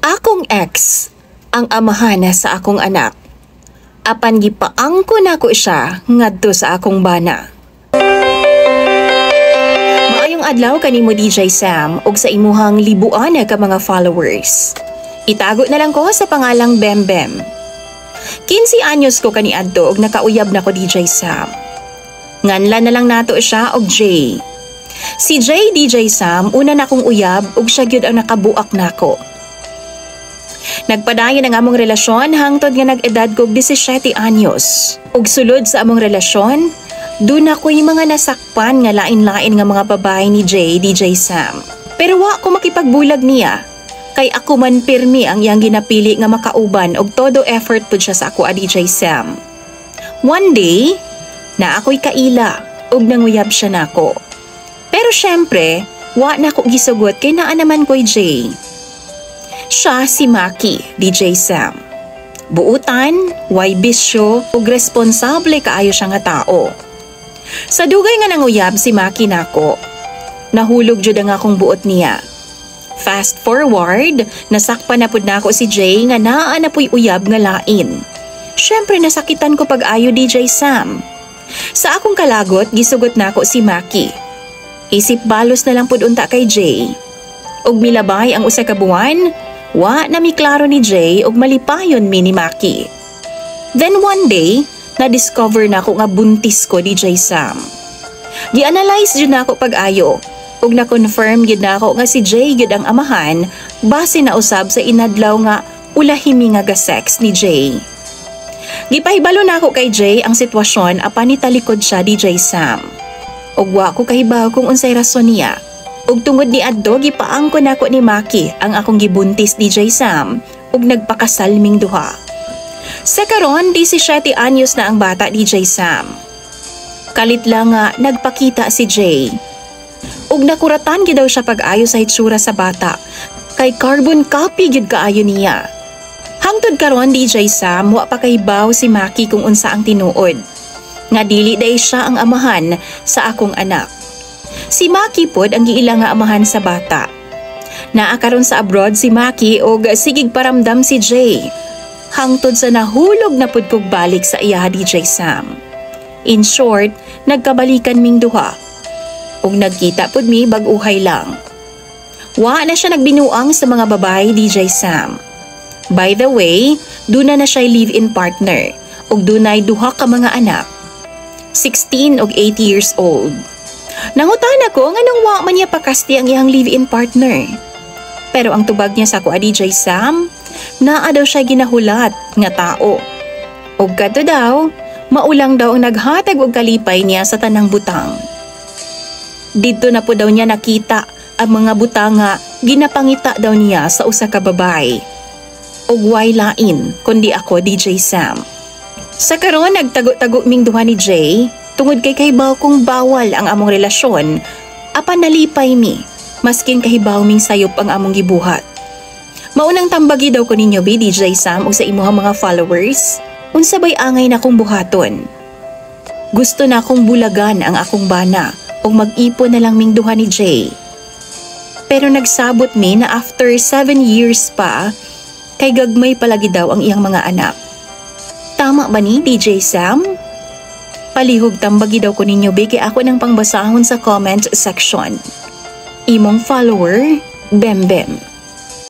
Akong ex, ang amahan sa akong anak. Apan gipaangko nako siya ngadto sa akong bana. Maayong adlaw kanimo DJ Sam ug sa imuhang libuan ka mga followers. Itago na lang ko sa pangalang Bembem. 15 anyos ko kaniadto ug nakauyab na ko DJ Sam. Nganlan na lang nato siya og Jay. Si Jay DJ Sam una na kong uyab ug siya gyud ang nakabuak nako. Nagpadayon ang among relasyon hangtod nga nag-edad kog 17 anyos. Ug sulod sa among relasyon, doon ako'y mga nasakpan nga lain-lain nga mga babae ni Jay DJ Sam. Pero wa ko makipagbulag niya. Kay ako man pirmi ang iyang ginapili nga makauban og todo effort pud siya sa ako DJ Sam. One day, na ako'y kaila ug nanguyab siya nako. Pero syempre, wa na ko gisugot kay naa naman ko'y Jay. Siya si Maki, DJ Sam. Buutan, way bisyo, ug responsable kaayo siya nga tao. Sa dugay nga nanguyab si Maki nako, nahulog jud ang akong buot niya. Fast forward, nasakpan na pud nako si Jay nga naa na puy uyab nga lain. Syempre nasakitan ko pag-ayo DJ Sam. Sa akong kalagot, gisugot nako si Maki. Isip balos na lang pud unta kay Jay. Ug milabay ang usa ka buwan, wa na mi klaro ni Jay ug malipayon mi ni Maki. Then one day, na-discover nako nga buntis ko DJ Sam. Gi-analyze jud nako pag-ayo. Ug na-confirm gyud nako nga si Jay gyud ang amahan base na usab sa inadlaw nga ulahimi nga ga-sex ni Jay. Gipahibalo nako kay Jay ang sitwasyon apan nitalikod siya DJ Sam. Ug wa ko kahibaw kung unsay rason niya. Ug tungod ni adto gipaangko nako ni Maki ang akong gibuntis DJ Sam ug nagpakasal ming duha. Sa karon 17 anyos na ang bata DJ Sam. Kalit lang nga nagpakita si Jay. Ug nakuratan gyud daw siya pag-ayo sa hitsura sa bata. Kay carbon copy gyud kaayo niya. Hangtod karon DJ Sam wa pa kahibaw si Maki kung unsa ang tinuod. Nga dili day siya ang amahan sa akong anak. Si Maki pod ang giila nga amahan sa bata. Naa karon sa abroad si Maki og sigig paramdam si Jay. Hangtod sa nahulog na pud kog balik sa iya DJ Sam. In short, nagkabalikan ming duha. Ug nagkita pud mi bag-uhay lang. Wa na siya nagbinuang sa mga babae DJ Sam. By the way, duna na siya live-in partner ug dunay duha ka mga anak. 16 ug 8 years old. Nangutan ako nga nung wa man niya pakasti ang iyang live-in partner. Pero ang tubag niya sa ako DJ Sam, naa daw siya ginahulat nga tao. Ug kadto daw, maulang daw ang naghatag og kalipay niya sa tanang butang. Dito na po daw niya nakita ang mga butang nga ginapangita daw niya sa usa ka babae. Ug way lain kundi ako DJ Sam. Sa karon nagtago-tago ming duha ni Jay tungod kay kahibaw kong bawal ang among relasyon apan nalipay mi maskin kahibaw ming sayop ang among gibuhat. Maunang tambagi daw ko ninyo DJ Sam o sa imuhang mga followers unsa bay angay na kong buhaton. Gusto na akong bulagan ang akong bana o mag-ipon na lang ming duha ni Jay. Pero nagsabot mi na after 7 years pa, kay gagmay palagi daw ang iyang mga anak. Tama ba ni DJ Sam? Palihog tambagi daw ko ninyo kay ako ng pangbasahon sa comment section. Imong follower, Bembem.